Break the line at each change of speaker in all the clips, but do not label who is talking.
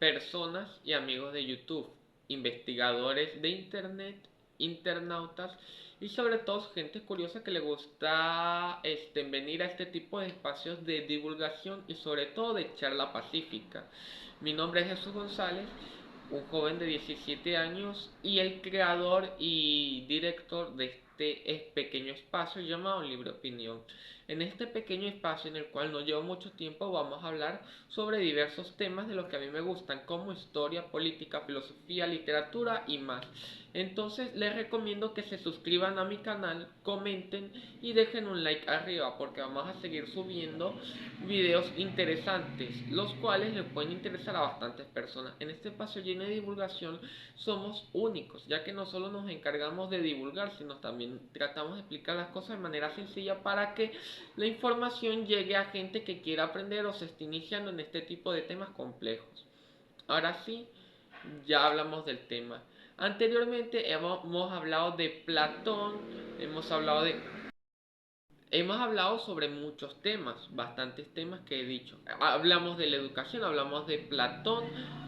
personas y amigos de YouTube, investigadores de internet, internautas y sobre todo gente curiosa que le gusta venir a este tipo de espacios de divulgación y sobre todo de charla pacífica. Mi nombre es Jesús González, un joven de 17 años y el creador y director de este pequeño espacio llamado Libre Opinión. En este pequeño espacio en el cual no llevo mucho tiempo vamos a hablar sobre diversos temas de los que a mí me gustan como historia, política, filosofía, literatura y más. Entonces les recomiendo que se suscriban a mi canal, comenten y dejen un like arriba porque vamos a seguir subiendo videos interesantes, los cuales les pueden interesar a bastantes personas. En este espacio lleno de divulgación somos únicos, ya que no solo nos encargamos de divulgar, sino también tratamos de explicar las cosas de manera sencilla para que la información llegue a gente que quiera aprender o se esté iniciando en este tipo de temas complejos. Ahora sí, ya hablamos del tema. Anteriormente hemos hablado de Platón, hemos hablado de hemos hablado sobre muchos temas, bastantes temas que he dicho. Hablamos de la educación, hablamos de Platón,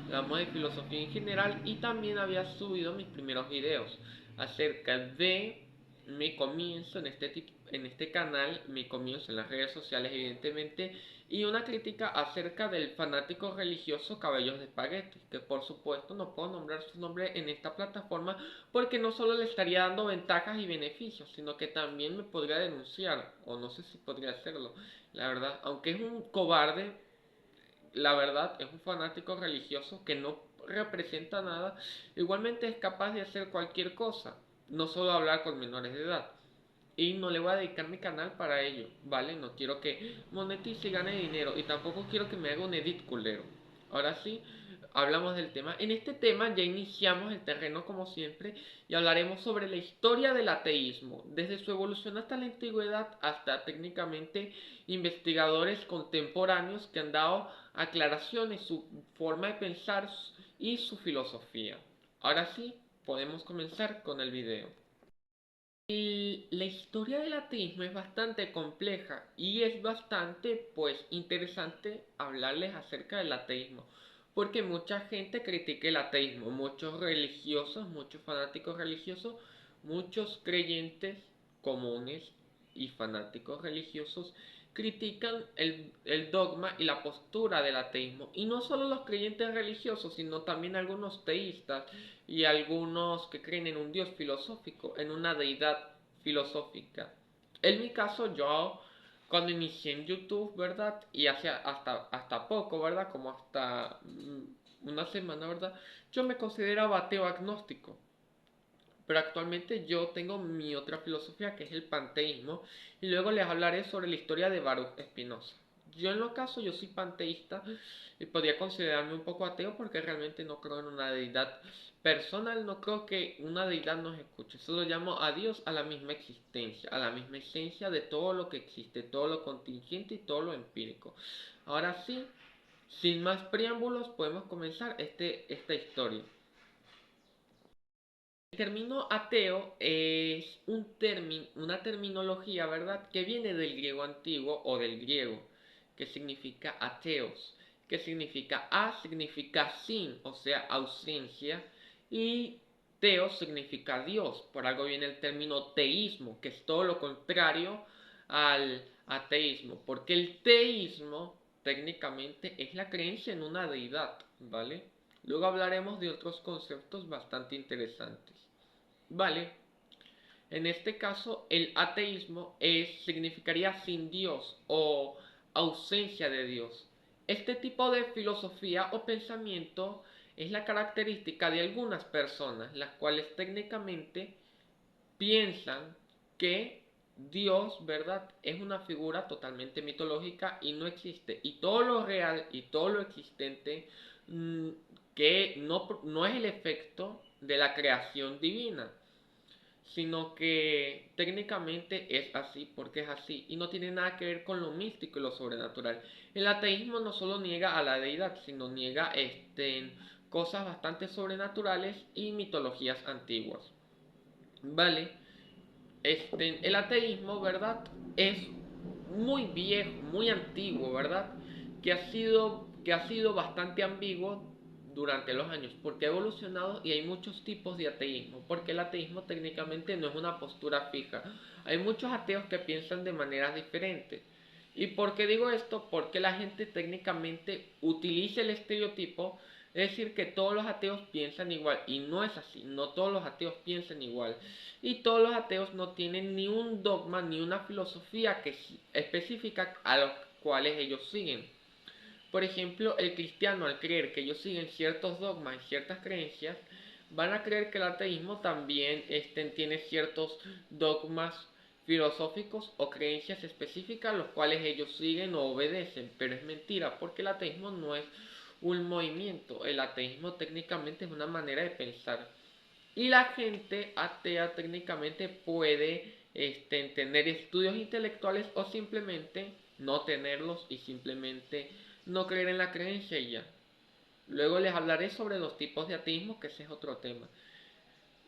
hablamos de filosofía en general y también había subido mis primeros videos acerca de mi comienzo en este canal, mi comienzo en las redes sociales evidentemente, y una crítica acerca del fanático religioso Cabellos de Espagueti, que por supuesto no puedo nombrar su nombre en esta plataforma porque no solo le estaría dando ventajas y beneficios, sino que también me podría denunciar, o no sé si podría hacerlo, la verdad, aunque es un cobarde, la verdad, es un fanático religioso que no representa nada, igualmente es capaz de hacer cualquier cosa, no solo hablar con menores de edad. Y no le voy a dedicar mi canal para ello, ¿vale? No quiero que monetice y gane dinero. Y tampoco quiero que me haga un edit culero. Ahora sí, hablamos del tema. En este tema ya iniciamos el terreno como siempre y hablaremos sobre la historia del ateísmo, desde su evolución hasta la antigüedad, hasta técnicamente investigadores contemporáneos que han dado aclaraciones, su forma de pensar y su filosofía. Ahora sí, podemos comenzar con el video. La historia del ateísmo es bastante compleja y es bastante interesante hablarles acerca del ateísmo porque mucha gente critica el ateísmo, muchos religiosos, muchos fanáticos religiosos, muchos creyentes comunes y fanáticos religiosos critican el dogma y la postura del ateísmo. Y no solo los creyentes religiosos, sino también algunos teístas y algunos que creen en un dios filosófico, en una deidad filosófica. En mi caso, yo cuando inicié en YouTube, ¿verdad? Y hace hasta poco, ¿verdad? Como hasta una semana, ¿verdad? Yo me consideraba ateo agnóstico. Pero actualmente yo tengo mi otra filosofía que es el panteísmo y luego les hablaré sobre la historia de Baruch Spinoza. Yo en lo caso yo soy panteísta y podría considerarme un poco ateo porque realmente no creo en una deidad personal, no creo que una deidad nos escuche. Solo llamo a Dios a la misma existencia, a la misma esencia de todo lo que existe, todo lo contingente y todo lo empírico. Ahora sí, sin más preámbulos podemos comenzar esta historia. El término ateo es una terminología, ¿verdad?, que viene del griego antiguo o del griego, que significa ateos, que significa significa sin, o sea, ausencia, y teos significa Dios. Por algo viene el término teísmo, que es todo lo contrario al ateísmo, porque el teísmo técnicamente es la creencia en una deidad, ¿vale? Luego hablaremos de otros conceptos bastante interesantes. Vale, en este caso el ateísmo significaría sin Dios o ausencia de Dios. Este tipo de filosofía o pensamiento es la característica de algunas personas, las cuales técnicamente piensan que Dios, ¿verdad?, es una figura totalmente mitológica y no existe. Y todo lo real y todo lo existente mmm, que no es el efecto de la creación divina, sino que técnicamente es así porque es así y no tiene nada que ver con lo místico y lo sobrenatural. El ateísmo no solo niega a la deidad, sino niega cosas bastante sobrenaturales y mitologías antiguas. Vale, el ateísmo, ¿verdad?, es muy viejo, muy antiguo, ¿verdad? Que ha sido bastante ambiguo durante los años, porque ha evolucionado y hay muchos tipos de ateísmo, porque el ateísmo técnicamente no es una postura fija. Hay muchos ateos que piensan de maneras diferentes. ¿Y por qué digo esto? Porque la gente técnicamente utiliza el estereotipo, es decir, que todos los ateos piensan igual, y no es así, no todos los ateos piensan igual, y todos los ateos no tienen ni un dogma ni una filosofía específica a los cuales ellos siguen. Por ejemplo, el cristiano, al creer que ellos siguen ciertos dogmas y ciertas creencias, van a creer que el ateísmo también tiene ciertos dogmas filosóficos o creencias específicas los cuales ellos siguen o obedecen, pero es mentira, porque el ateísmo no es un movimiento, el ateísmo técnicamente es una manera de pensar. Y la gente atea técnicamente puede tener estudios intelectuales o simplemente no tenerlos y simplemente no creer en la creencia y ya. Luego les hablaré sobre los tipos de ateísmo, que ese es otro tema.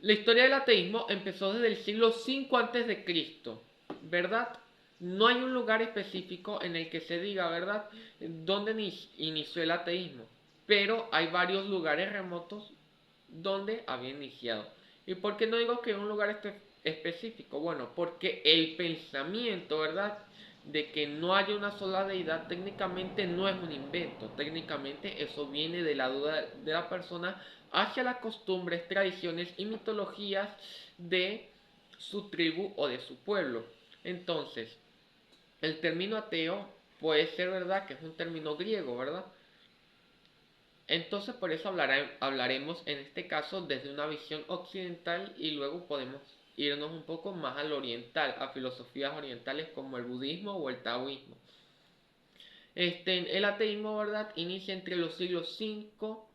La historia del ateísmo empezó desde el siglo V antes de Cristo, ¿verdad? No hay un lugar específico en el que se diga, ¿verdad?, dónde inició el ateísmo, pero hay varios lugares remotos donde había iniciado. ¿Y por qué no digo que un lugar específico? Bueno, porque el pensamiento, ¿verdad?, de que no haya una sola deidad técnicamente no es un invento, técnicamente eso viene de la duda de la persona hacia las costumbres, tradiciones y mitologías de su tribu o de su pueblo. Entonces, el término ateo puede ser, ¿verdad?, que es un término griego, ¿verdad? Entonces por eso hablaremos en este caso desde una visión occidental y luego podemos irnos un poco más al oriental, a filosofías orientales como el budismo o el taoísmo. El ateísmo, ¿verdad?, inicia entre los siglos 5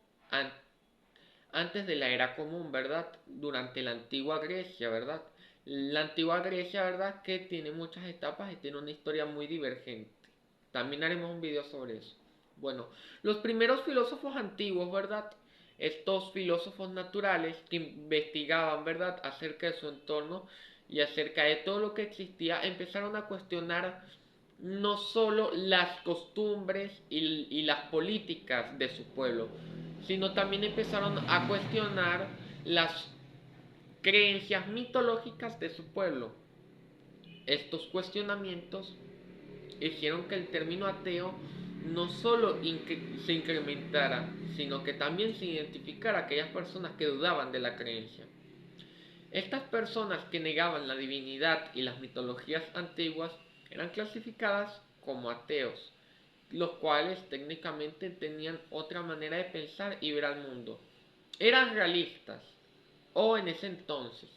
antes de la era común, ¿verdad?, durante la antigua Grecia, ¿verdad? La antigua Grecia, ¿verdad?, que tiene muchas etapas y tiene una historia muy divergente. También haremos un video sobre eso. Bueno, los primeros filósofos antiguos, ¿verdad? Estos filósofos naturales que investigaban, ¿verdad?, acerca de su entorno y acerca de todo lo que existía, empezaron a cuestionar no solo las costumbres y las políticas de su pueblo, sino también empezaron a cuestionar las creencias mitológicas de su pueblo. Estos cuestionamientos hicieron que el término ateo no solo se incrementara, sino que también se identificara a aquellas personas que dudaban de la creencia. Estas personas que negaban la divinidad y las mitologías antiguas eran clasificadas como ateos, los cuales técnicamente tenían otra manera de pensar y ver al mundo. Eran realistas, o en ese entonces,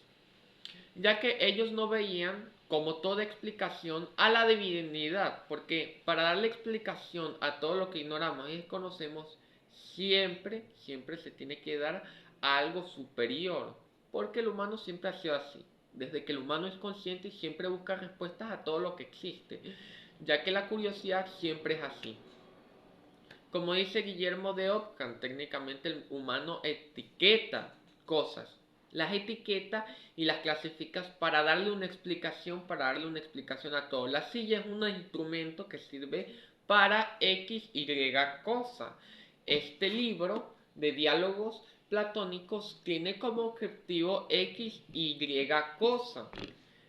ya que ellos no veían como toda explicación a la divinidad, porque para darle explicación a todo lo que ignoramos y desconocemos, siempre se tiene que dar a algo superior, porque el humano siempre ha sido así, desde que el humano es consciente y siempre busca respuestas a todo lo que existe, ya que la curiosidad siempre es así. Como dice Guillermo de Ockham, técnicamente el humano etiqueta cosas, las etiqueta y las clasifica para darle una explicación a todo. La silla es un instrumento que sirve para X, Y cosa. Este libro de diálogos platónicos tiene como objetivo X, Y cosa.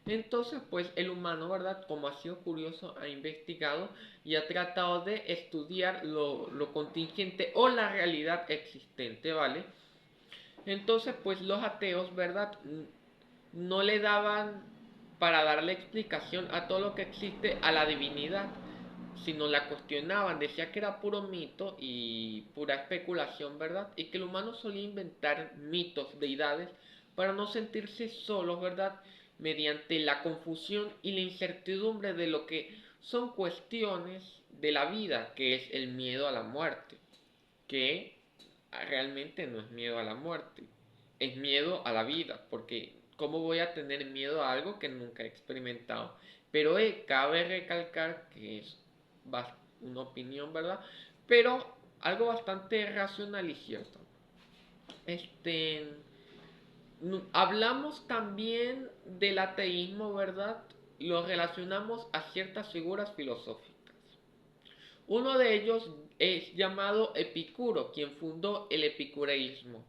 Entonces, pues el humano, ¿verdad?, como ha sido curioso, ha investigado y ha tratado de estudiar lo contingente o la realidad existente, ¿vale? Entonces, pues los ateos, ¿verdad?, no le daban para darle explicación a todo lo que existe a la divinidad, sino la cuestionaban, decía que era puro mito y pura especulación, ¿verdad? Y que el humano solía inventar mitos, deidades, para no sentirse solos, ¿verdad? Mediante la confusión y la incertidumbre de lo que son cuestiones de la vida, que es el miedo a la muerte, que realmente no es miedo a la muerte, es miedo a la vida, porque ¿cómo voy a tener miedo a algo que nunca he experimentado? Pero cabe recalcar que es una opinión, ¿verdad? Pero algo bastante racional y cierto. Este, hablamos también del ateísmo, ¿verdad? Lo relacionamos a ciertas figuras filosóficas. Uno de ellos es llamado Epicuro, quien fundó el epicureísmo.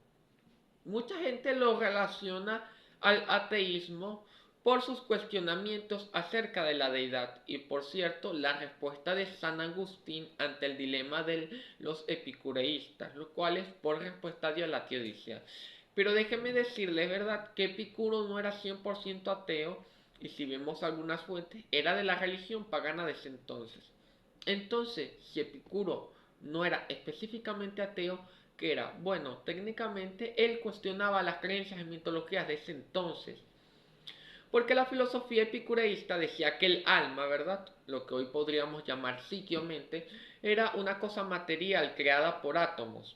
Mucha gente lo relaciona al ateísmo por sus cuestionamientos acerca de la deidad y por cierto la respuesta de San Agustín ante el dilema de los epicureístas, lo cual es por respuesta dio la teodicia. Pero déjeme decirle, ¿verdad?, que Epicuro no era 100% ateo y si vemos algunas fuentes, era de la religión pagana de ese entonces. Entonces, si Epicuro no era específicamente ateo, que era, bueno, técnicamente él cuestionaba las creencias y mitologías de ese entonces. Porque la filosofía epicureísta decía que el alma, ¿verdad? Lo que hoy podríamos llamar psiquiomente, era una cosa material creada por átomos,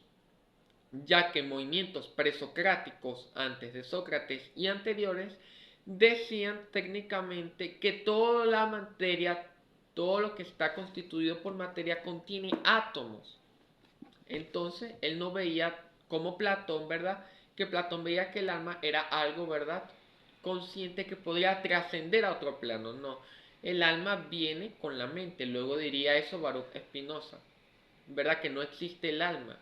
ya que movimientos presocráticos antes de Sócrates y anteriores decían técnicamente que toda la materia, todo lo que está constituido por materia contiene átomos. Entonces él no veía como Platón, ¿verdad? Que Platón veía que el alma era algo, ¿verdad?, consciente que podía trascender a otro plano. No, el alma viene con la mente. Luego diría eso Baruch Spinoza, ¿verdad? Que no existe el alma,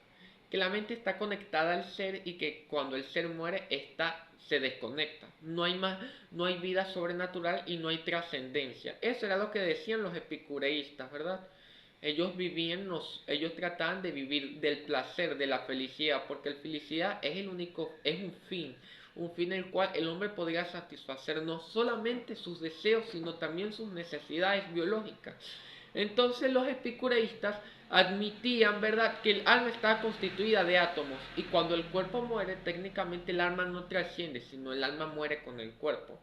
que la mente está conectada al ser y que cuando el ser muere, esta se desconecta. No hay más, no hay vida sobrenatural y no hay trascendencia. Eso era lo que decían los epicureístas, ¿verdad? Ellos vivían, ellos trataban de vivir del placer, de la felicidad, porque la felicidad es el único, es un fin en el cual el hombre podría satisfacer no solamente sus deseos, sino también sus necesidades biológicas. Entonces los epicureístas admitían, ¿verdad?, que el alma estaba constituida de átomos y cuando el cuerpo muere, técnicamente el alma no trasciende, sino el alma muere con el cuerpo.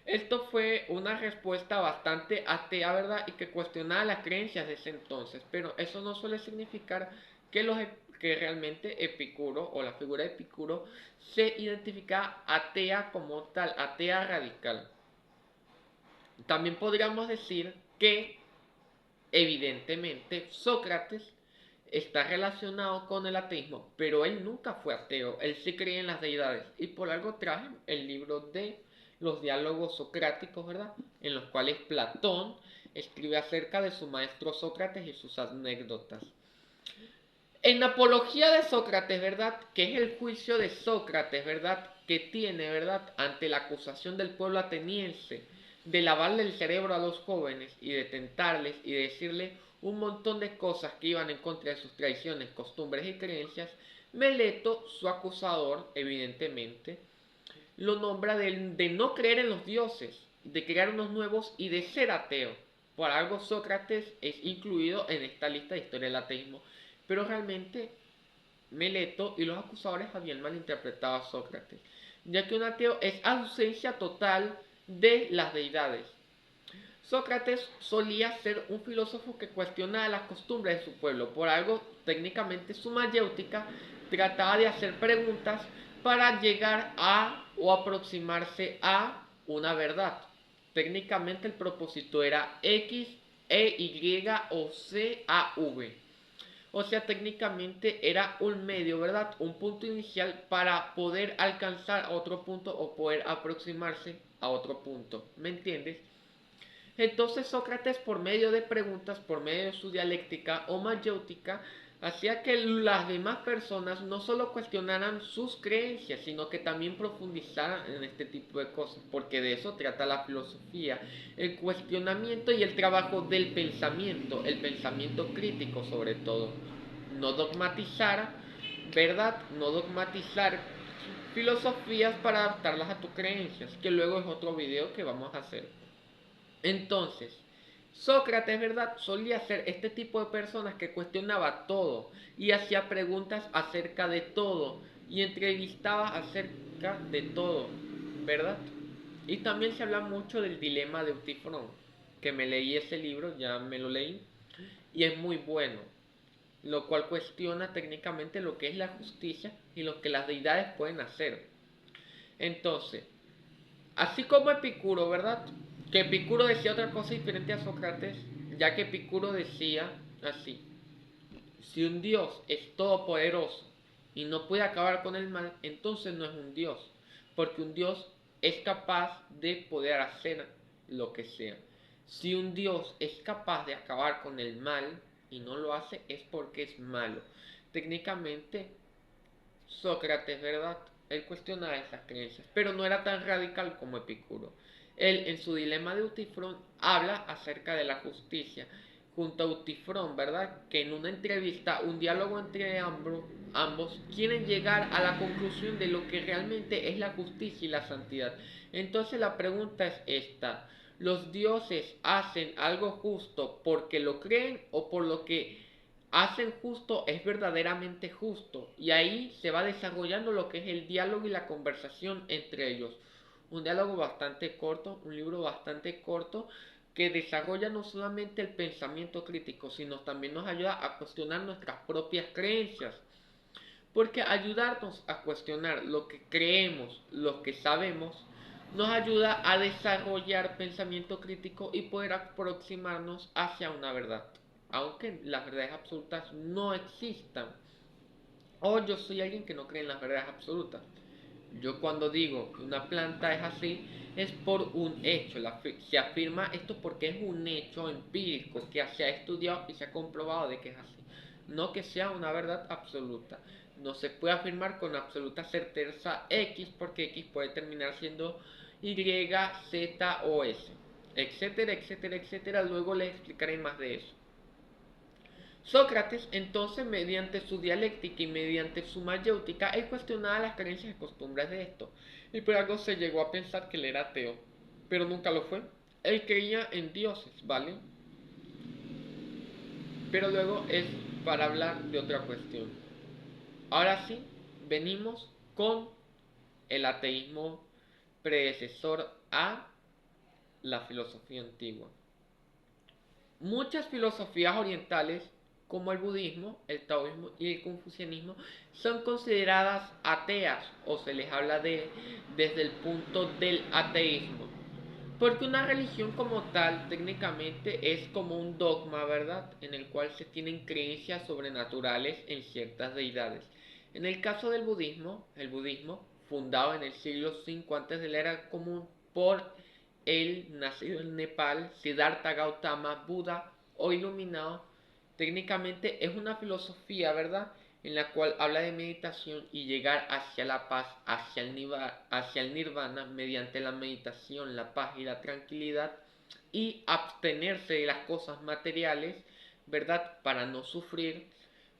Esto fue una respuesta bastante atea, ¿verdad?, y que cuestionaba las creencias de ese entonces, pero eso no suele significar que, que realmente Epicuro o la figura de Epicuro se identifica atea como tal, atea radical. También podríamos decir que evidentemente Sócrates está relacionado con el ateísmo, pero él nunca fue ateo, él sí creía en las deidades y por algo traje el libro de los diálogos socráticos, ¿verdad? En los cuales Platón escribe acerca de su maestro Sócrates y sus anécdotas. En la apología de Sócrates, ¿verdad?, que es el juicio de Sócrates, ¿verdad?, que tiene, ¿verdad?, ante la acusación del pueblo ateniense de lavarle el cerebro a los jóvenes y de tentarles y de decirle un montón de cosas que iban en contra de sus tradiciones, costumbres y creencias, Meleto, su acusador, evidentemente, lo nombra de no creer en los dioses, de crear unos nuevos y de ser ateo. Por algo Sócrates es incluido en esta lista de historia del ateísmo, pero realmente Meleto y los acusadores habían malinterpretado a Sócrates, ya que un ateo es ausencia total de las deidades. Sócrates solía ser un filósofo que cuestionaba las costumbres de su pueblo, por algo técnicamente su mayéutica trataba de hacer preguntas para llegar a o aproximarse a una verdad. Técnicamente el propósito era X, E, Y o C, A, V. O sea, técnicamente era un medio, ¿verdad? Un punto inicial para poder alcanzar a otro punto o poder aproximarse a otro punto. ¿Me entiendes? Entonces Sócrates, por medio de preguntas, por medio de su dialéctica o mayéutica, hacía que las demás personas no solo cuestionaran sus creencias, sino que también profundizaran en este tipo de cosas, porque de eso trata la filosofía, el cuestionamiento y el trabajo del pensamiento, el pensamiento crítico sobre todo. No dogmatizar, ¿verdad? No dogmatizar filosofías para adaptarlas a tus creencias, que luego es otro video que vamos a hacer. Entonces, Sócrates, ¿verdad?, solía ser este tipo de personas que cuestionaba todo y hacía preguntas acerca de todo y entrevistaba acerca de todo, ¿verdad? Y también se habla mucho del dilema de Eutifrón, que me leí ese libro, ya me lo leí, y es muy bueno, lo cual cuestiona técnicamente lo que es la justicia y lo que las deidades pueden hacer. Entonces, así como Epicuro, ¿verdad? Que Epicuro decía otra cosa diferente a Sócrates, ya que Epicuro decía así: si un dios es todopoderoso y no puede acabar con el mal, entonces no es un dios, porque un dios es capaz de poder hacer lo que sea. Si un dios es capaz de acabar con el mal, y no lo hace es porque es malo. Técnicamente, Sócrates, ¿verdad? Él cuestionaba esas creencias, pero no era tan radical como Epicuro. Él, en su dilema de Utifrón, habla acerca de la justicia. Junto a Utifrón, ¿verdad? Que en una entrevista, un diálogo entre ambos quieren llegar a la conclusión de lo que realmente es la justicia y la santidad. Entonces la pregunta es esta: ¿los dioses hacen algo justo porque lo creen o por lo que hacen justo es verdaderamente justo? Y ahí se va desarrollando lo que es el diálogo y la conversación entre ellos. Un diálogo bastante corto, un libro bastante corto que desarrolla no solamente el pensamiento crítico, sino también nos ayuda a cuestionar nuestras propias creencias. Porque ayudarnos a cuestionar lo que creemos, lo que sabemos, nos ayuda a desarrollar pensamiento crítico y poder aproximarnos hacia una verdad. Aunque las verdades absolutas no existan. O yo soy alguien que no cree en las verdades absolutas. Yo cuando digo que una planta es así, es por un hecho. Se afirma esto porque es un hecho empírico que se ha estudiado y se ha comprobado de que es así. No que sea una verdad absoluta. No se puede afirmar con absoluta certeza X porque X puede terminar siendo Y, Z o S. Etcétera, etcétera, etcétera. Luego les explicaré más de eso. Sócrates, entonces, mediante su dialéctica y mediante su mayéutica, él cuestionaba las creencias y costumbres de esto, y por algo se llegó a pensar que él era ateo, pero nunca lo fue. Él creía en dioses, ¿vale? Pero luego es para hablar de otra cuestión. Ahora sí, venimos con el ateísmo predecesor a la filosofía antigua. Muchas filosofías orientales, como el budismo, el taoísmo y el confucianismo, son consideradas ateas o se les habla desde el punto del ateísmo. Porque una religión como tal técnicamente es como un dogma, ¿verdad? En el cual se tienen creencias sobrenaturales en ciertas deidades. En el caso del budismo, el budismo, fundado en el siglo V antes de la era común por el nacido en Nepal, Siddhartha Gautama, Buda o iluminado, técnicamente es una filosofía, ¿verdad? En la cual habla de meditación y llegar hacia la paz, hacia el nirvana mediante la meditación, la paz y la tranquilidad y abstenerse de las cosas materiales, ¿verdad? Para no sufrir,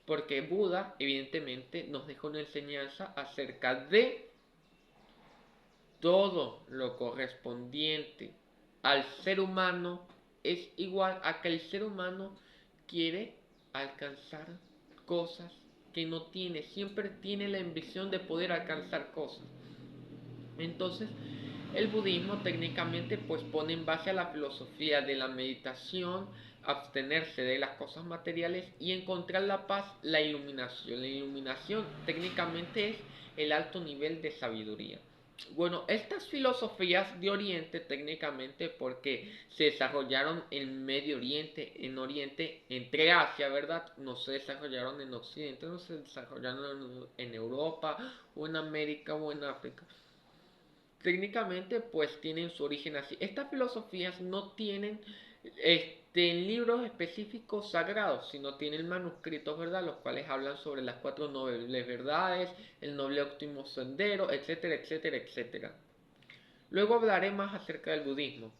porque Buda evidentemente nos dejó una enseñanza acerca de todo lo correspondiente al ser humano es igual a que el ser humano quiere alcanzar cosas que no tiene, siempre tiene la ambición de poder alcanzar cosas. Entonces, el budismo técnicamente pues pone en base a la filosofía de la meditación, abstenerse de las cosas materiales y encontrar la paz, la iluminación. La iluminación técnicamente es el alto nivel de sabiduría. Bueno, estas filosofías de Oriente técnicamente porque se desarrollaron en Medio Oriente, en Oriente, entre Asia, ¿verdad? No se desarrollaron en Occidente, no se desarrollaron en Europa o en América o en África. Técnicamente pues tienen su origen así. Estas filosofías no tienen libros específicos sagrados, sino tienen manuscritos, ¿verdad? Los cuales hablan sobre las cuatro nobles verdades, el noble óptimo sendero, etcétera, etcétera, etcétera. Luego hablaré más acerca del budismo.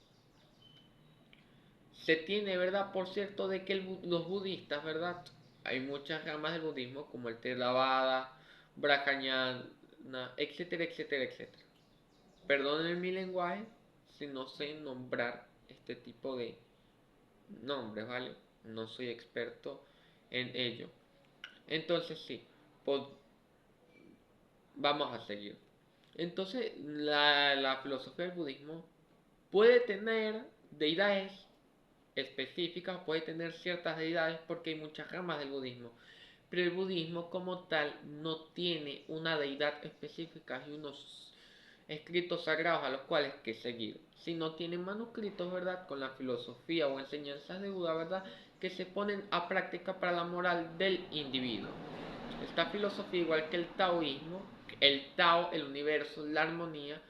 Se tiene, ¿verdad? Por cierto, de que los budistas, ¿verdad? Hay muchas ramas del budismo como el Theravada, Brahmanyana, etcétera, etcétera, etcétera. Perdonen mi lenguaje si no sé nombrar este tipo de nombres, ¿vale? No soy experto en ello. Entonces sí, pues vamos a seguir. Entonces la filosofía del budismo puede tener deidades específicas, puede tener ciertas deidades porque hay muchas ramas del budismo. Pero el budismo como tal no tiene una deidad específica y unos escritos sagrados a los cuales que seguir, sino tiene manuscritos, ¿verdad? Con la filosofía o enseñanzas de Buda, ¿verdad? Que se ponen a práctica para la moral del individuo. Esta filosofía, igual que el taoísmo, el Tao, el universo, la armonía,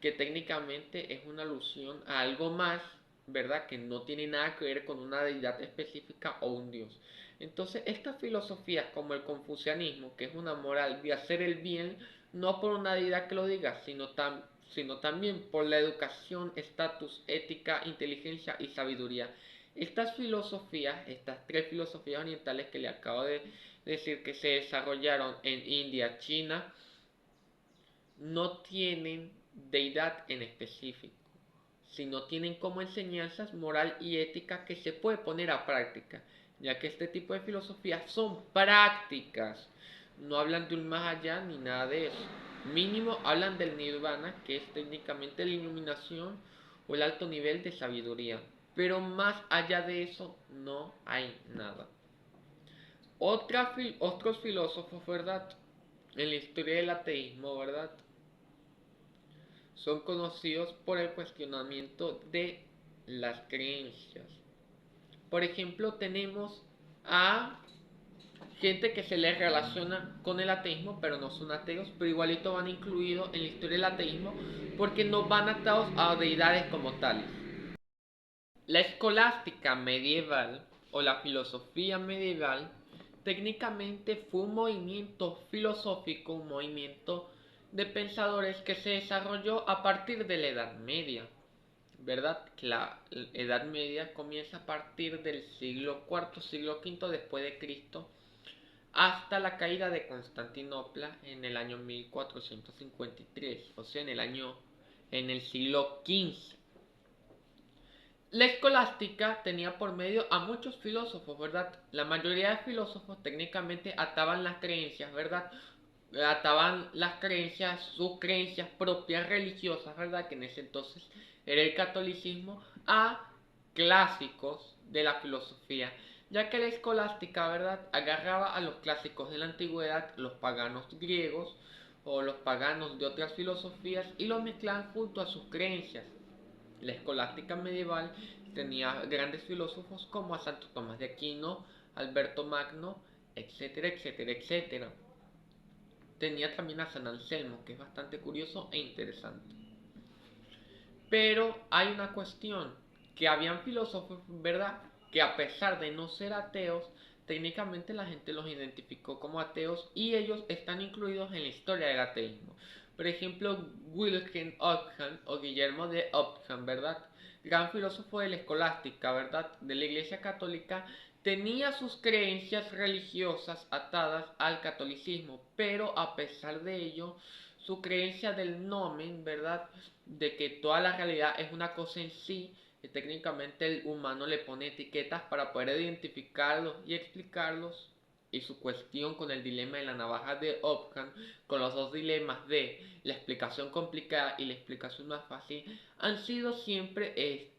que técnicamente es una alusión a algo más, ¿verdad? Que no tiene nada que ver con una deidad específica o un dios. Entonces, estas filosofías como el confucianismo, que es una moral de hacer el bien, no por una deidad que lo diga, sino también por la educación, estatus, ética, inteligencia y sabiduría. Estas filosofías, estas tres filosofías orientales que le acabo de decir que se desarrollaron en India, China, no tienen deidad en específico, sino tienen como enseñanzas moral y ética que se puede poner a práctica, ya que este tipo de filosofías son prácticas, no hablan de un más allá ni nada de eso. Mínimo hablan del nirvana, que es técnicamente la iluminación o el alto nivel de sabiduría, pero más allá de eso no hay nada. Otros filósofos, ¿verdad? En la historia del ateísmo, ¿verdad? Son conocidos por el cuestionamiento de las creencias. Por ejemplo, tenemos a gente que se les relaciona con el ateísmo, pero no son ateos, pero igualito van incluidos en la historia del ateísmo porque no van atados a deidades como tales. La escolástica medieval o la filosofía medieval técnicamente fue un movimiento filosófico, un movimiento de pensadores que se desarrolló a partir de la Edad Media, ¿verdad? La Edad Media comienza a partir del siglo IV, siglo V después de Cristo, hasta la caída de Constantinopla en el año 1453, o sea, en el siglo XV. La escolástica tenía por medio a muchos filósofos, ¿verdad? La mayoría de filósofos técnicamente ataban las creencias, ¿verdad? Ataban las creencias, sus creencias propias religiosas, ¿verdad? Que en ese entonces era el catolicismo, a clásicos de la filosofía, ya que la escolástica, ¿verdad? Agarraba a los clásicos de la antigüedad, los paganos griegos o los paganos de otras filosofías y los mezclaban junto a sus creencias. La escolástica medieval tenía grandes filósofos como a Santo Tomás de Aquino, Alberto Magno, etcétera, etcétera, etcétera. Tenía también a San Anselmo, que es bastante curioso e interesante. Pero hay una cuestión, que habían filósofos, ¿verdad? Que a pesar de no ser ateos, técnicamente la gente los identificó como ateos y ellos están incluidos en la historia del ateísmo. Por ejemplo, Wilhelm Ockham o Guillermo de Ockham, ¿verdad? Gran filósofo de la escolástica, ¿verdad? De la Iglesia Católica, tenía sus creencias religiosas atadas al catolicismo, pero a pesar de ello, su creencia del nomen, ¿verdad? De que toda la realidad es una cosa en sí, que técnicamente el humano le pone etiquetas para poder identificarlos y explicarlos, y su cuestión con el dilema de la navaja de Ockham, con los dos dilemas de la explicación complicada y la explicación más fácil, han sido siempre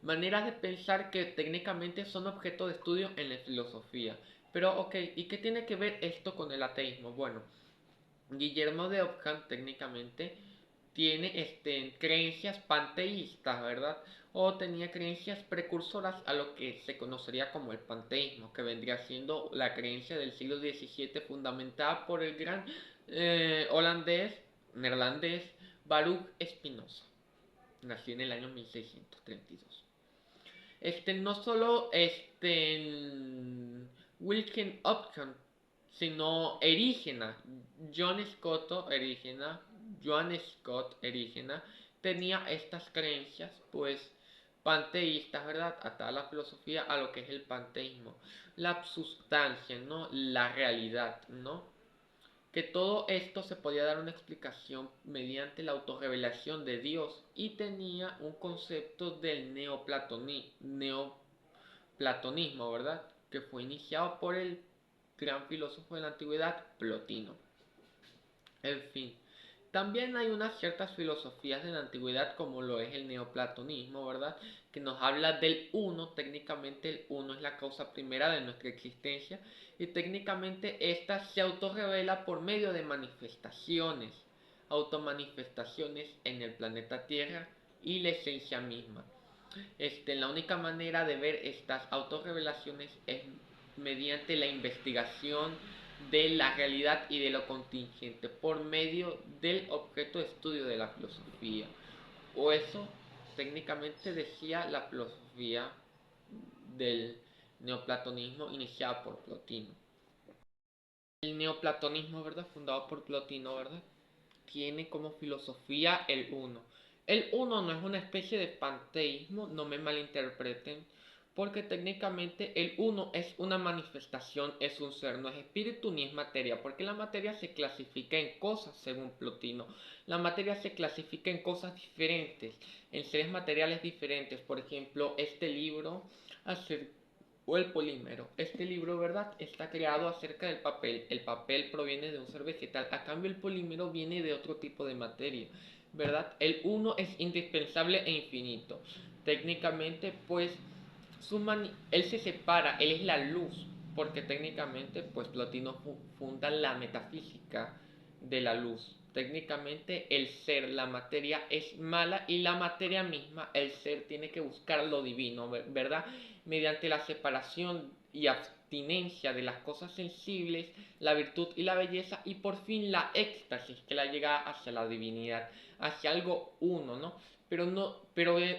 maneras de pensar que técnicamente son objeto de estudio en la filosofía. Pero ok, ¿y qué tiene que ver esto con el ateísmo? Bueno, Guillermo de Ockham técnicamente tiene creencias panteístas, ¿verdad? O tenía creencias precursoras a lo que se conocería como el panteísmo, que vendría siendo la creencia del siglo XVII fundamentada por el gran neerlandés Baruch Spinoza. Nació en el año 1632. No solo Wilhelm Ockham, sino Erígena, Joan Scott Erígena, tenía estas creencias, pues, panteístas, ¿verdad? Atada la filosofía a lo que es el panteísmo, la sustancia, ¿no? La realidad, ¿no? Que todo esto se podía dar una explicación mediante la autorrevelación de Dios y tenía un concepto del neoplatonismo, ¿verdad? Que fue iniciado por el gran filósofo de la antigüedad, Plotino. En fin, también hay unas ciertas filosofías de la antigüedad como lo es el neoplatonismo, ¿verdad? Que nos habla del uno, técnicamente el uno es la causa primera de nuestra existencia y técnicamente esta se autorrevela por medio de manifestaciones, automanifestaciones en el planeta Tierra y la esencia misma. La única manera de ver estas autorrevelaciones es mediante la investigación de la realidad y de lo contingente por medio del objeto de estudio de la filosofía. O eso técnicamente decía la filosofía del neoplatonismo iniciada por Plotino. El neoplatonismo, ¿verdad? Fundado por Plotino, ¿verdad? Tiene como filosofía el uno. El uno no es una especie de panteísmo, no me malinterpreten, porque técnicamente el uno es una manifestación, es un ser, no es espíritu ni es materia, porque la materia se clasifica en cosas según Plotino. La materia se clasifica en cosas diferentes, en seres materiales diferentes. Por ejemplo, este libro o el polímero. Este libro, ¿verdad? Está creado acerca del papel. El papel proviene de un ser vegetal. A cambio, el polímero viene de otro tipo de materia, ¿verdad? El uno es indispensable e infinito. Técnicamente, pues, él se separa, él es la luz, porque técnicamente, pues, Plotino funda la metafísica de la luz. Técnicamente el ser, la materia es mala y la materia misma, el ser tiene que buscar lo divino, ¿verdad? Mediante la separación y abstinencia de las cosas sensibles, la virtud y la belleza y por fin la éxtasis que la llega hacia la divinidad, hacia algo uno, ¿no? Pero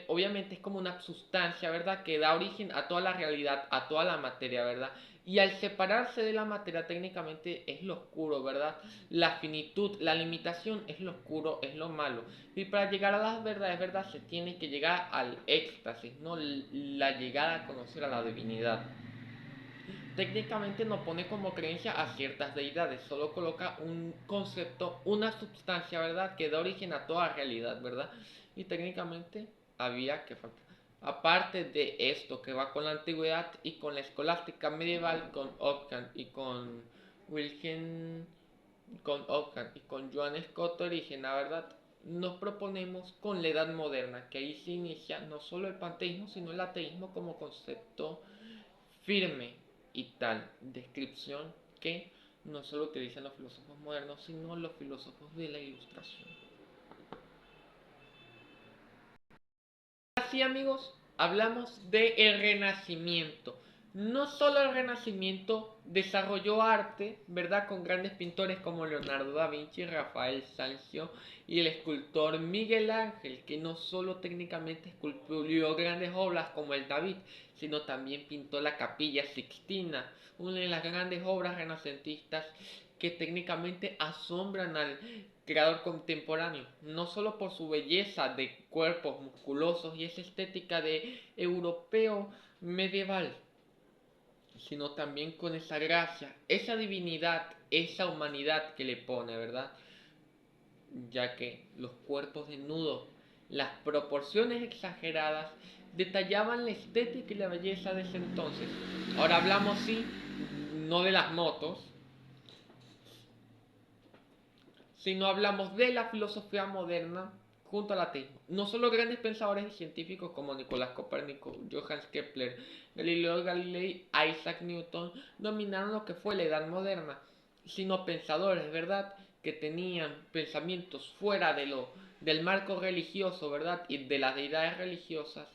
obviamente es como una sustancia, ¿verdad? Que da origen a toda la realidad, a toda la materia, ¿verdad? Y al separarse de la materia técnicamente es lo oscuro, ¿verdad? La finitud, la limitación es lo oscuro, es lo malo. Y para llegar a las verdades, ¿verdad? Se tiene que llegar al éxtasis, no la llegada a conocer a la divinidad. Técnicamente no pone como creencia a ciertas deidades, solo coloca un concepto, una sustancia, ¿verdad? Que da origen a toda realidad, ¿verdad? Y técnicamente había que faltar. Aparte de esto que va con la antigüedad y con la escolástica medieval, con Ockham y con Wilhelm, y con Joan Scott Origen, la verdad, nos proponemos con la Edad Moderna, que ahí se inicia no solo el panteísmo, sino el ateísmo como concepto firme y tal descripción que no solo utilizan los filósofos modernos, sino los filósofos de la Ilustración. Así amigos, hablamos de el Renacimiento. No solo el Renacimiento desarrolló arte, ¿verdad? Con grandes pintores como Leonardo da Vinci, Rafael Sanzio y el escultor Miguel Ángel, que no solo técnicamente esculpió grandes obras como el David, sino también pintó la Capilla Sixtina, una de las grandes obras renacentistas que técnicamente asombran al creador contemporáneo, no solo por su belleza de cuerpos musculosos y esa estética de europeo medieval, sino también con esa gracia, esa divinidad, esa humanidad que le pone, ¿verdad? Ya que los cuerpos desnudos, las proporciones exageradas, detallaban la estética y la belleza de ese entonces. Ahora hablamos, sí, no de las motos, si no hablamos de la filosofía moderna junto al ateísmo. No solo grandes pensadores y científicos como Nicolás Copérnico, Johannes Kepler, Galileo Galilei, Isaac Newton dominaron lo que fue la Edad Moderna, sino pensadores, ¿verdad? Que tenían pensamientos fuera del marco religioso, ¿verdad? Y de las deidades religiosas.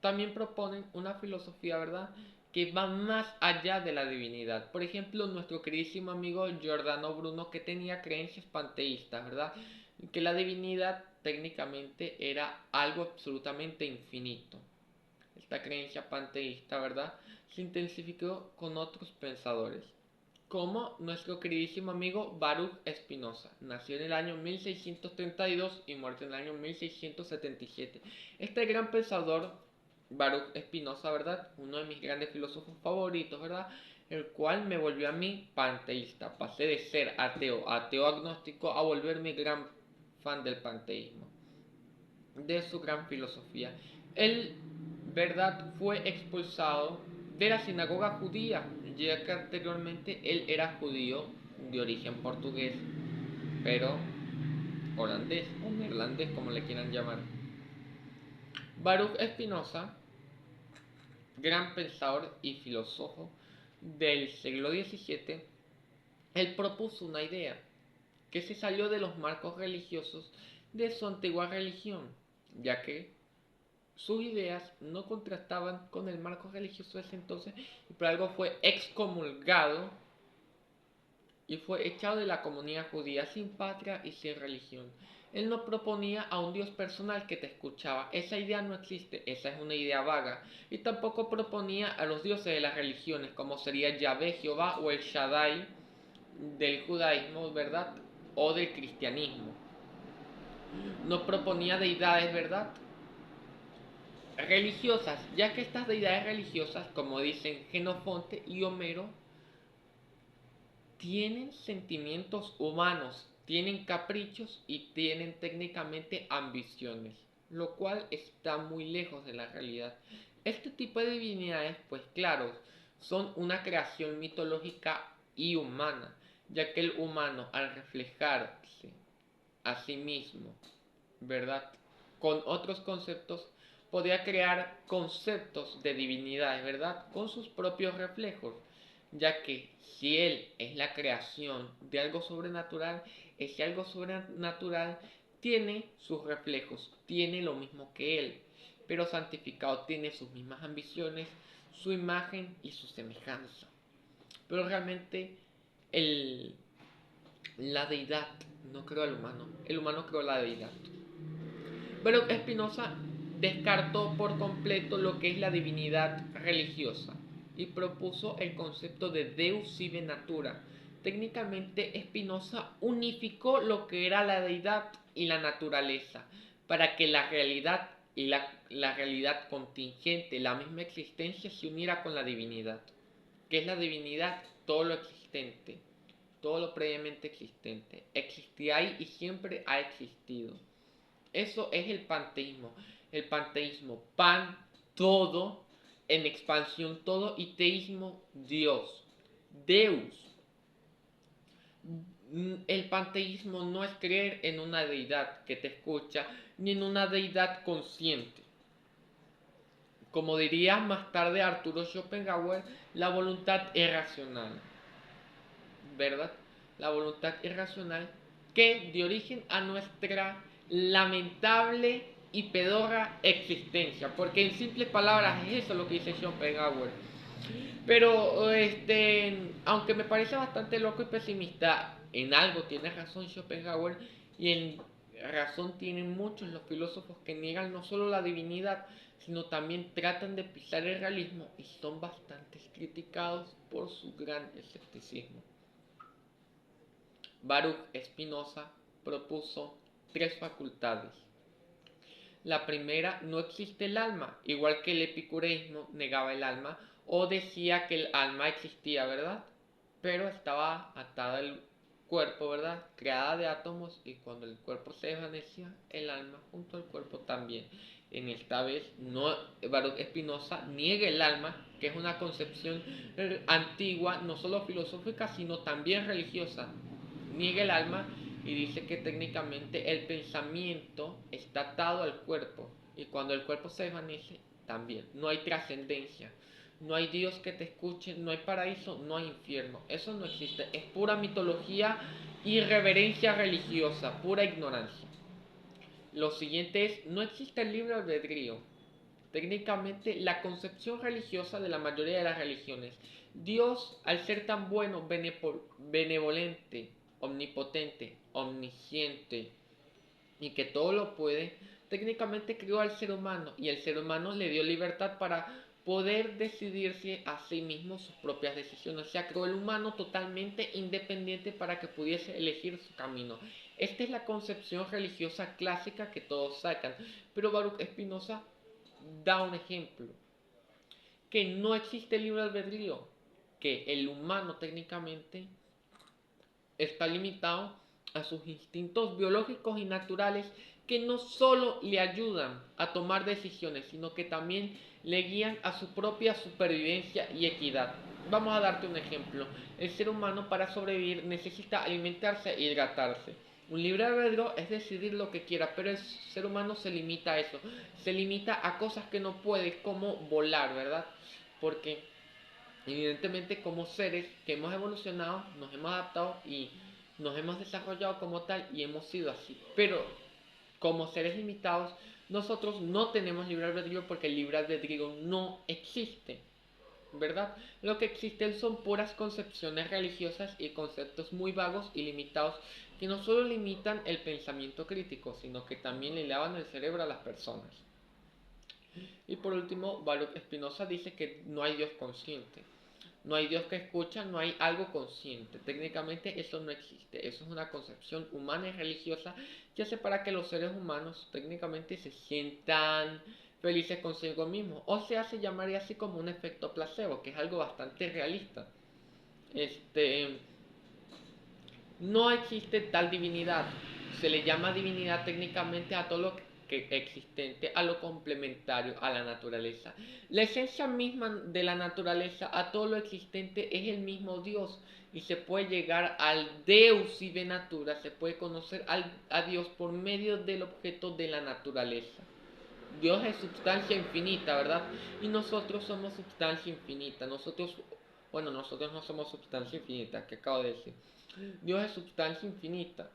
También proponen una filosofía, ¿verdad? Que va más allá de la divinidad. Por ejemplo, nuestro queridísimo amigo Giordano Bruno, que tenía creencias panteístas, ¿verdad? Que la divinidad técnicamente era algo absolutamente infinito. Esta creencia panteísta, ¿verdad? Se intensificó con otros pensadores, como nuestro queridísimo amigo Baruch Spinoza. Nació en el año 1632 y muerto en el año 1677. Este gran pensador Baruch Spinoza, ¿verdad? Uno de mis grandes filósofos favoritos, ¿verdad? El cual me volvió a mí panteísta. Pasé de ser ateo agnóstico, a volverme gran fan del panteísmo, de su gran filosofía. Él, ¿verdad? Fue expulsado de la sinagoga judía, ya que anteriormente él era judío de origen portugués, pero holandés o neerlandés, como le quieran llamar. Baruch Spinoza, gran pensador y filósofo del siglo XVII, él propuso una idea que se salió de los marcos religiosos de su antigua religión, ya que sus ideas no contrastaban con el marco religioso de ese entonces y por algo fue excomulgado y fue echado de la comunidad judía sin patria y sin religión. Él no proponía a un Dios personal que te escuchaba. Esa idea no existe, esa es una idea vaga. Y tampoco proponía a los dioses de las religiones, como sería Yahvé, Jehová o el Shaddai del judaísmo, ¿verdad? O del cristianismo. No proponía deidades, ¿verdad? Religiosas, ya que estas deidades religiosas, como dicen Genofonte y Homero, tienen sentimientos humanos, tienen caprichos y tienen técnicamente ambiciones, lo cual está muy lejos de la realidad. Este tipo de divinidades, pues claro, son una creación mitológica y humana, ya que el humano al reflejarse a sí mismo, ¿verdad? Con otros conceptos, podría crear conceptos de divinidades, ¿verdad? Con sus propios reflejos, ya que si él es la creación de algo sobrenatural, ese algo sobrenatural tiene sus reflejos, tiene lo mismo que él, pero santificado tiene sus mismas ambiciones, su imagen y su semejanza. Pero realmente el, la deidad no creó al humano, el humano creó la deidad. Pero Spinoza descartó por completo lo que es la divinidad religiosa y propuso el concepto de Deus sive natura. Técnicamente Spinoza unificó lo que era la deidad y la naturaleza para que la realidad y la realidad contingente, la misma existencia, se uniera con la divinidad. ¿Qué es la divinidad? Todo lo existente, todo lo previamente existente. Existía ahí y siempre ha existido. Eso es el panteísmo. El panteísmo, pan, todo, en expansión todo, y teísmo, Dios, Deus. El panteísmo no es creer en una deidad que te escucha, ni en una deidad consciente. Como diría más tarde Arturo Schopenhauer, la voluntad irracional, ¿verdad? La voluntad irracional que dio origen a nuestra lamentable y pedorra existencia, porque en simples palabras es eso lo que dice Schopenhauer. Pero aunque me parece bastante loco y pesimista, en algo tiene razón Schopenhauer y en razón tienen muchos los filósofos que niegan no solo la divinidad, sino también tratan de pisar el realismo y son bastante criticados por su gran escepticismo. Baruch Spinoza propuso tres facultades. La primera, no existe el alma, igual que el epicureísmo negaba el alma o decía que el alma existía, ¿verdad? Pero estaba atada al cuerpo, ¿verdad? Creada de átomos y cuando el cuerpo se desvanecía, el alma junto al cuerpo también. En esta vez, no, Baruch Spinoza niega el alma, que es una concepción antigua, no solo filosófica, sino también religiosa. Niega el alma y dice que técnicamente el pensamiento está atado al cuerpo y cuando el cuerpo se desvanece también no hay trascendencia, no hay Dios que te escuche, no hay paraíso, no hay infierno, eso no existe, es pura mitología y reverencia religiosa, pura ignorancia. Lo siguiente es, no existe el libre albedrío. Técnicamente, la concepción religiosa de la mayoría de las religiones. Dios, al ser tan bueno, benevolente, omnipotente, omnisciente y que todo lo puede, técnicamente creó al ser humano y el ser humano le dio libertad para poder decidirse a sí mismo sus propias decisiones. O sea, creó el humano totalmente independiente para que pudiese elegir su camino. Esta es la concepción religiosa clásica que todos sacan, pero Baruch Spinoza da un ejemplo, que no existe libre albedrío, que el humano técnicamente está limitado a sus instintos biológicos y naturales que no solo le ayudan a tomar decisiones, sino que también le guían a su propia supervivencia y equidad. Vamos a darte un ejemplo. El ser humano para sobrevivir necesita alimentarse e hidratarse. Un libre albedrío es decidir lo que quiera, pero el ser humano se limita a eso. Se limita a cosas que no puede, como volar, ¿verdad? Porque evidentemente como seres que hemos evolucionado, nos hemos adaptado y nos hemos desarrollado como tal y hemos sido así. Pero como seres limitados, nosotros no tenemos libre albedrío porque el libre albedrío no existe. ¿verdad? Lo que existen son puras concepciones religiosas y conceptos muy vagos y limitados que no solo limitan el pensamiento crítico, sino que también le lavan el cerebro a las personas. Y por último, Baruch Spinoza dice que no hay Dios consciente. No hay Dios que escucha, no hay algo consciente. Técnicamente eso no existe. Eso es una concepción humana y religiosa que hace para que los seres humanos técnicamente se sientan felices consigo mismos. O sea, se llamaría así como un efecto placebo, que es algo bastante realista. Este, no existe tal divinidad. Se le llama divinidad técnicamente a todo lo que existente, a lo complementario, a la naturaleza. La esencia misma de la naturaleza, a todo lo existente, es el mismo Dios. Y se puede llegar al Deus y de natura, se puede conocer a Dios por medio del objeto de la naturaleza. Dios es sustancia infinita, ¿verdad? Y nosotros somos sustancia infinita. Nosotros no somos sustancia infinita, que acabo de decir. Dios es sustancia infinita,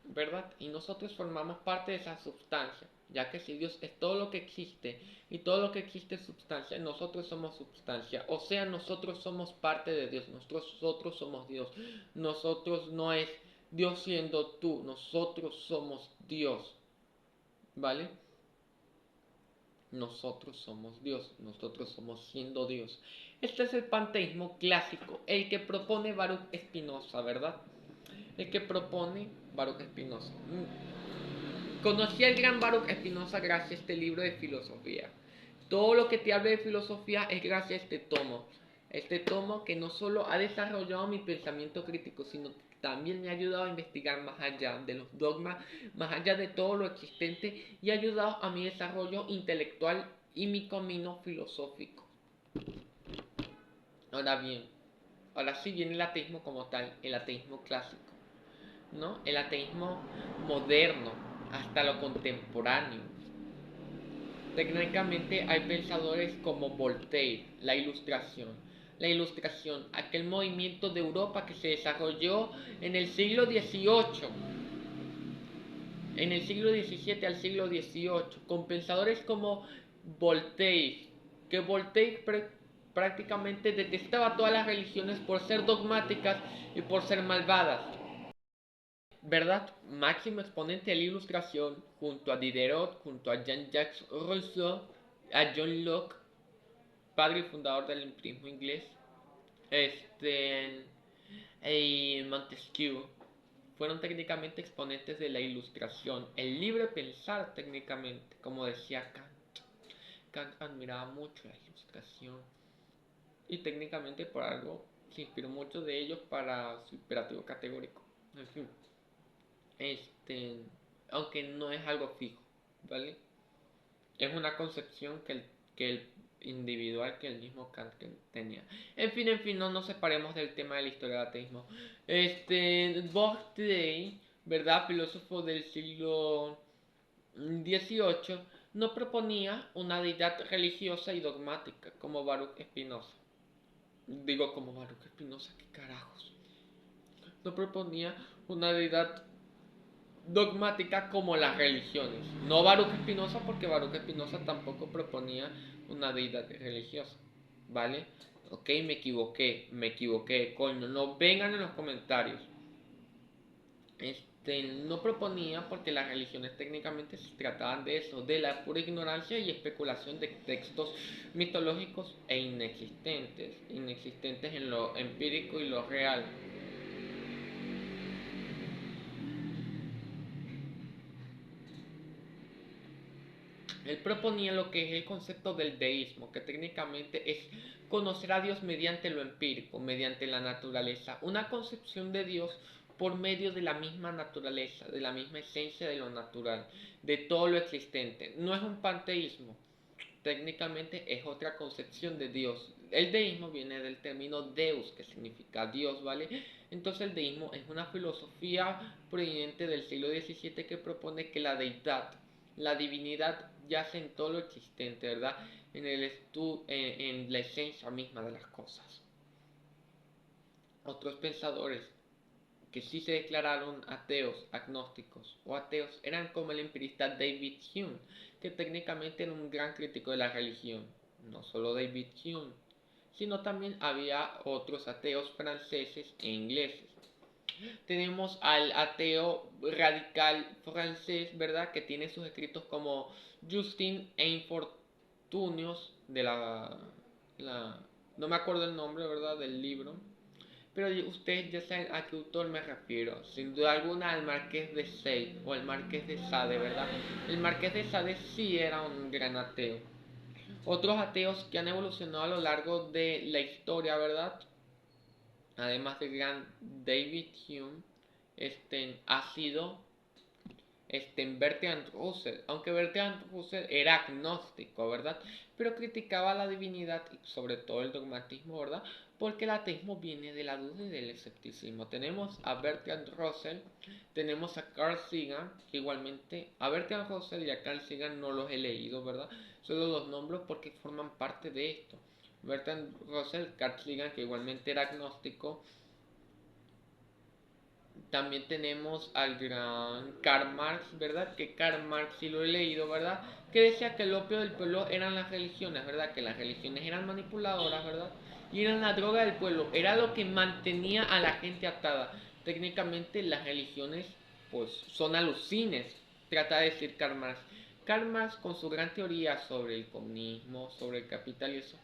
¿verdad? Y nosotros formamos parte de esa sustancia, ya que si Dios es todo lo que existe y todo lo que existe es sustancia, nosotros somos sustancia, o sea, nosotros somos parte de Dios, nosotros somos Dios, nosotros no es Dios siendo tú, nosotros somos Dios, ¿vale? Nosotros somos Dios, nosotros somos siendo Dios. Este es el panteísmo clásico, el que propone Baruch Spinoza, ¿verdad? El que propone Baruch Spinoza. Conocí al gran Baruch Spinoza gracias a este libro de filosofía. Todo lo que te hable de filosofía es gracias a este tomo. Este tomo que no solo ha desarrollado mi pensamiento crítico, sino que también me ha ayudado a investigar más allá de los dogmas, más allá de todo lo existente y ha ayudado a mi desarrollo intelectual y mi camino filosófico. Ahora bien, ahora sí viene el ateísmo como tal, el ateísmo clásico, ¿no? El ateísmo moderno, hasta lo contemporáneo. Técnicamente hay pensadores como Voltaire, la Ilustración, aquel movimiento de Europa que se desarrolló en el siglo XVIII, en el siglo XVII al siglo XVIII, con pensadores como Voltaire, que Voltaire prácticamente detestaba todas las religiones por ser dogmáticas y por ser malvadas. ¿Verdad? Máximo exponente de la Ilustración, junto a Diderot, junto a Jean-Jacques Rousseau, a John Locke, padre y fundador del empirismo inglés, este, y Montesquieu, fueron técnicamente exponentes de la Ilustración, el libre pensar técnicamente, como decía Kant. Kant admiraba mucho la Ilustración y técnicamente por algo se inspiró mucho de ellos para su imperativo categórico. En fin, este, aunque no es algo fijo, ¿vale? Es una concepción que el individual que el mismo Kant tenía. En fin, no nos separemos del tema de la historia del ateísmo. Berkeley, ¿verdad? Filósofo del siglo XVIII, no proponía una deidad religiosa y dogmática como Baruch Spinoza. Digo, como Baruch Spinoza, ¿qué carajos? No proponía una deidad dogmática como las religiones. No Baruch Spinoza, porque Baruch Spinoza tampoco proponía una deidad religiosa. ¿Vale? Ok, me equivoqué, coño, no vengan en los comentarios. No proponía porque las religiones técnicamente se trataban de eso, de la pura ignorancia y especulación de textos mitológicos e inexistentes en lo empírico y lo real. Él proponía lo que es el concepto del deísmo, que técnicamente es conocer a Dios mediante lo empírico, mediante la naturaleza, una concepción de Dios por medio de la misma naturaleza, de la misma esencia de lo natural, de todo lo existente. No es un panteísmo, técnicamente es otra concepción de Dios. El deísmo viene del término Deus, que significa Dios, ¿vale? Entonces el deísmo es una filosofía proveniente del siglo XVII que propone que la deidad, la divinidad yace en todo lo existente, ¿verdad? En la esencia misma de las cosas. Otros pensadores que sí se declararon ateos, agnósticos o ateos eran como el empirista David Hume, que técnicamente era un gran crítico de la religión. No solo David Hume, sino también había otros ateos franceses e ingleses. Tenemos al ateo radical francés, ¿verdad? Que tiene sus escritos como Justin e Infortunios de no me acuerdo el nombre, ¿verdad? Del libro. Pero ustedes ya saben a qué autor me refiero. Sin duda alguna al Marqués de Sade o el Marqués de Sade, ¿verdad? El Marqués de Sade sí era un gran ateo. Otros ateos que han evolucionado a lo largo de la historia, ¿verdad? Además del gran David Hume, ha sido Bertrand Russell, aunque Bertrand Russell era agnóstico, ¿verdad? Pero criticaba la divinidad y sobre todo el dogmatismo, ¿verdad? Porque el ateísmo viene de la duda y del escepticismo. Tenemos a Bertrand Russell, tenemos a Carl Sagan, que igualmente a Bertrand Russell y a Carl Sagan no los he leído, ¿verdad? Solo los nombro porque forman parte de esto. Bertrand Russell, Carl Sagan, que igualmente era agnóstico. También tenemos al gran Karl Marx, ¿verdad? Que Karl Marx sí lo he leído, ¿verdad? Que decía que el opio del pueblo eran las religiones, ¿verdad? Que las religiones eran manipuladoras, ¿verdad? Y eran la droga del pueblo, era lo que mantenía a la gente atada. Técnicamente las religiones, pues, son alucines, trata de decir Karl Marx. Karl Marx con su gran teoría sobre el comunismo, sobre el capitalismo,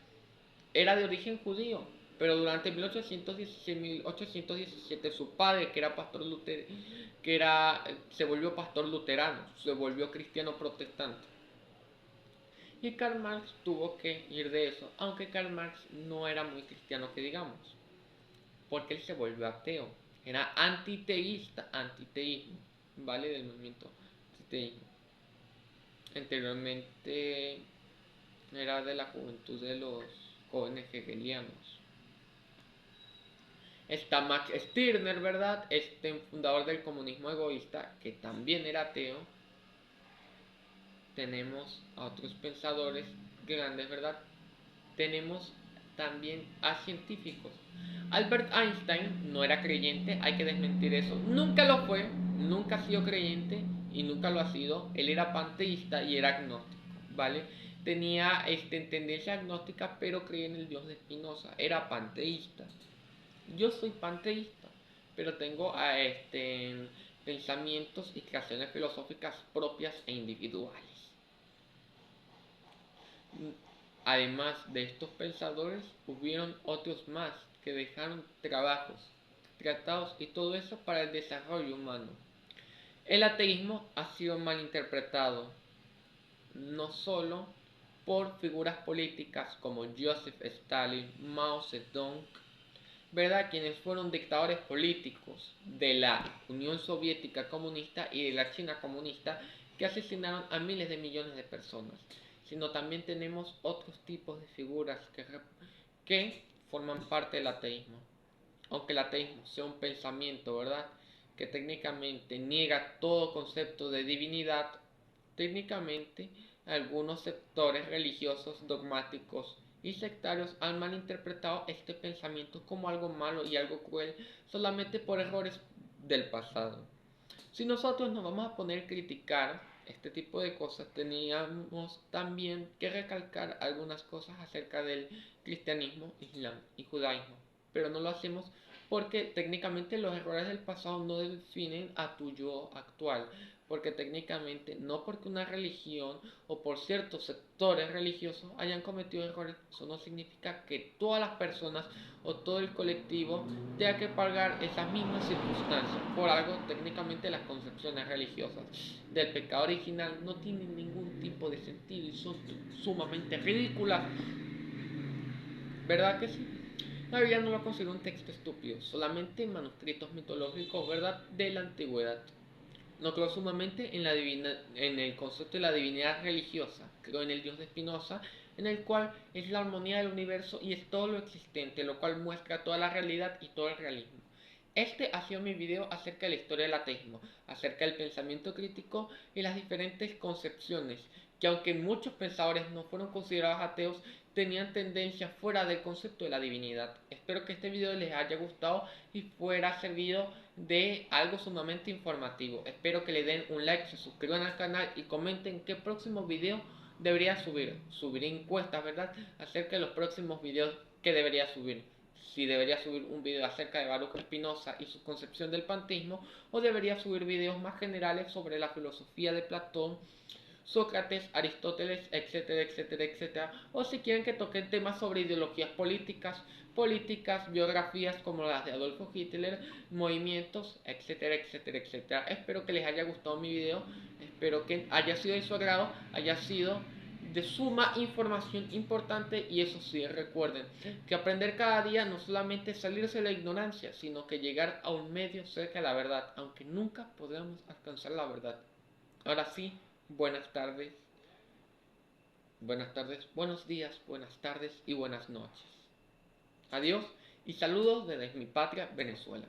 era de origen judío, pero durante 1816-1817 su padre, que era pastor se volvió pastor luterano, se volvió cristiano protestante. Y Karl Marx tuvo que ir de eso, aunque Karl Marx no era muy cristiano que digamos, porque él se volvió ateo, era antiteísmo, ¿vale? Del movimiento antiteísmo. Anteriormente era de la juventud de los jóvenes hegelianos. Está Max Stirner, ¿verdad? Fundador del comunismo egoísta, que también era ateo. Tenemos a otros pensadores grandes, ¿verdad? Tenemos también a científicos. Albert Einstein no era creyente, hay que desmentir eso. Nunca lo fue, nunca ha sido creyente y nunca lo ha sido. Él era panteísta y era agnóstico, ¿vale? Tenía tendencia agnóstica, pero creía en el Dios de Spinoza. Era panteísta. Yo soy panteísta, pero tengo pensamientos y creaciones filosóficas propias e individuales. Además de estos pensadores, hubieron otros más que dejaron trabajos, tratados y todo eso para el desarrollo humano. El ateísmo ha sido mal interpretado, no solo por figuras políticas como Joseph Stalin, Mao Zedong, ¿verdad? Quienes fueron dictadores políticos de la Unión Soviética comunista y de la China comunista que asesinaron a miles de millones de personas, sino también tenemos otros tipos de figuras que forman parte del ateísmo. Aunque el ateísmo sea un pensamiento, ¿verdad? Que técnicamente niega todo concepto de divinidad, técnicamente algunos sectores religiosos dogmáticos y sectarios han malinterpretado este pensamiento como algo malo y algo cruel solamente por errores del pasado. Si nosotros nos vamos a poner a criticar este tipo de cosas, teníamos también que recalcar algunas cosas acerca del cristianismo, islam y judaísmo, pero no lo hacemos porque técnicamente los errores del pasado no definen a tu yo actual, porque técnicamente no porque una religión o por ciertos sectores religiosos hayan cometido errores, eso no significa que todas las personas o todo el colectivo tenga que pagar esas mismas circunstancias. Por algo, técnicamente las concepciones religiosas del pecado original no tienen ningún tipo de sentido y son sumamente ridículas. ¿Verdad que sí? La Biblia no lo considero un texto estúpido, solamente manuscritos mitológicos, ¿verdad?, de la antigüedad. No creo sumamente en el concepto de la divinidad religiosa. Creo en el Dios de Spinoza, en el cual es la armonía del universo y es todo lo existente, lo cual muestra toda la realidad y todo el realismo. Este ha sido mi video acerca de la historia del ateísmo, acerca del pensamiento crítico y las diferentes concepciones, que aunque muchos pensadores no fueron considerados ateos, tenían tendencia fuera del concepto de la divinidad. Espero que este video les haya gustado y fuera servido de algo sumamente informativo. Espero que le den un like, se suscriban al canal y comenten qué próximo video debería subir. Subiré encuestas, ¿verdad?, acerca de los próximos videos qué debería subir. Si debería subir un video acerca de Baruch Spinoza y su concepción del panteísmo, o debería subir videos más generales sobre la filosofía de Platón, Sócrates, Aristóteles, etcétera, etcétera, etcétera. O si quieren que toquen temas sobre ideologías políticas, biografías como las de Adolfo Hitler, movimientos, etcétera, etcétera, etcétera. Espero que les haya gustado mi video, espero que haya sido de su agrado, haya sido de suma información importante, y eso sí, recuerden que aprender cada día no solamente es salirse de la ignorancia, sino que llegar a un medio cerca de la verdad, aunque nunca podamos alcanzar la verdad. Ahora sí, buenas tardes, buenos días, buenas tardes y buenas noches. Adiós y saludos desde mi patria, Venezuela.